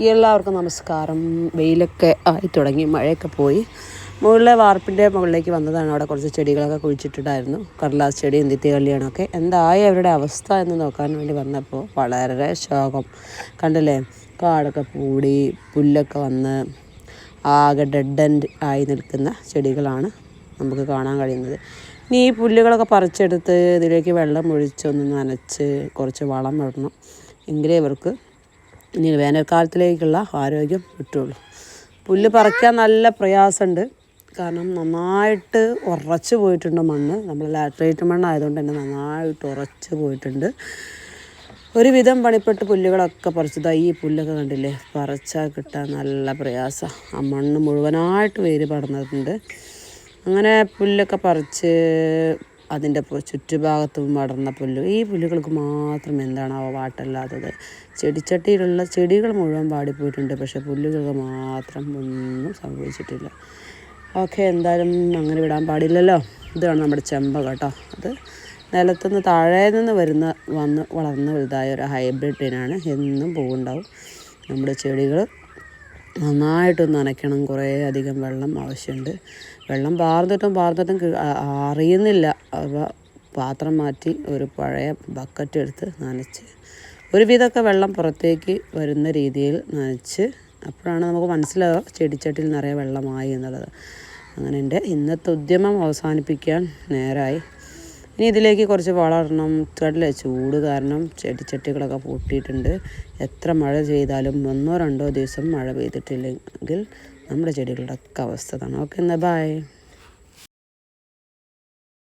എല്ലാവർക്കും നമസ്കാരം. വെയിലൊക്കെ ആയി തുടങ്ങി, മഴയൊക്കെ പോയി. മുകളിലെ വാർപ്പിൻ്റെ മുകളിലേക്ക് വന്നതാണ്. അവിടെ കുറച്ച് ചെടികളൊക്കെ കുഴിച്ചിട്ടിട്ടായിരുന്നു. കടലാസ് ചെടി, എന്തിത്തി കല്യാണമൊക്കെ. എന്തായി അവരുടെ അവസ്ഥ എന്ന് നോക്കാൻ വേണ്ടി വന്നപ്പോൾ വളരെ ശോകം. കണ്ടില്ലേ, കാടൊക്കെ പൂടി, പുല്ലൊക്കെ വന്ന് ആകെ ഡെഡ് എൻഡ് ആയി നിൽക്കുന്ന ചെടികളാണ് നമുക്ക് കാണാൻ കഴിയുന്നത്. ഇനി ഈ പുല്ലുകളൊക്കെ പറിച്ചെടുത്ത് ഇതിലേക്ക് വെള്ളം ഒഴിച്ചൊന്ന് നനച്ച് കുറച്ച് വളം ഇടണം. എങ്കിലേ ഇവർക്ക് ഇനി വേനൽക്കാലത്തിലേക്കുള്ള ആരോഗ്യം കിട്ടുള്ളൂ. പുല്ല് പറിക്കാൻ നല്ല പ്രയാസമുണ്ട്. കാരണം നന്നായിട്ട് ഉറച്ച് പോയിട്ടുണ്ട് മണ്ണ്. നമ്മൾ ലാറ്ററൈറ്റ് മണ്ണായതുകൊണ്ട് തന്നെ നന്നായിട്ട് ഉറച്ച് പോയിട്ടുണ്ട്. ഒരുവിധം പണിപ്പെട്ട് പുല്ലുകളൊക്കെ പറിച്ചതാണ്. ഈ പുല്ലൊക്കെ കണ്ടില്ലേ, പറിച്ചാൽ കിട്ടാൻ നല്ല പ്രയാസമാണ്. ആ മണ്ണ് മുഴുവനായിട്ട് വേര് പടർന്നിട്ടുണ്ട്. അങ്ങനെ പുല്ലൊക്കെ പറിച്ച് അതിൻ്റെ ചുറ്റുഭാഗത്തും പടർന്ന പുല്ല്, ഈ പുല്ലുകൾക്ക് മാത്രം എന്താണാവോ വാട്ടല്ലാത്തത്. ചെടിച്ചട്ടിയിലുള്ള ചെടികൾ മുഴുവൻ പാടിപ്പോയിട്ടുണ്ട്, പക്ഷേ പുല്ലുകൾക്ക് മാത്രം ഒന്നും സംഭവിച്ചിട്ടില്ല. ഓക്കെ, എന്തായാലും അങ്ങനെ വിടാൻ പാടില്ലല്ലോ. ഇതാണ് നമ്മുടെ ചെമ്പ കേട്ടോ. അത് നിലത്തുനിന്ന് താഴെ നിന്ന് വന്ന് വളർന്ന് വലുതായ ഒരു ഹൈബ്രിഡ് ഇനാണ്. എന്നും പൂവുണ്ടാവും. നമ്മുടെ ചെടികൾ നന്നായിട്ടൊന്ന് നനയ്ക്കണം. കുറേ അധികം വെള്ളം ആവശ്യമുണ്ട്. വെള്ളം പാർന്നിട്ടും അറിയുന്നില്ല. അവ പാത്രം മാറ്റി ഒരു പഴയ ബക്കറ്റ് എടുത്ത് നനച്ച് ഒരുവിധമൊക്കെ വെള്ളം പുറത്തേക്ക് വരുന്ന രീതിയിൽ നനച്ച്, അപ്പോഴാണ് നമുക്ക് മനസ്സിലാവുക ചെടിച്ചട്ടിയിൽ നിറയെ വെള്ളമായി എന്നുള്ളത്. അങ്ങനെ എൻ്റെ ഇന്നത്തെ ഉദ്യമം അവസാനിപ്പിക്കാൻ നേരമായി. ഇനി ഇതിലേക്ക് കുറച്ച് വളരണം. കടല ചൂട് കാരണം ചെടിച്ചട്ടികളൊക്കെ പൊട്ടിയിട്ടുണ്ട്. എത്ര മഴ ചെയ്താലും 1-2 ദിവസം മഴ പെയ്തിട്ടില്ലെങ്കിൽ നമ്മുടെ ചെടികളുടെ ഒക്കെ അവസ്ഥ തന്നെ. ഓക്കെ, എന്നാൽ ബൈ.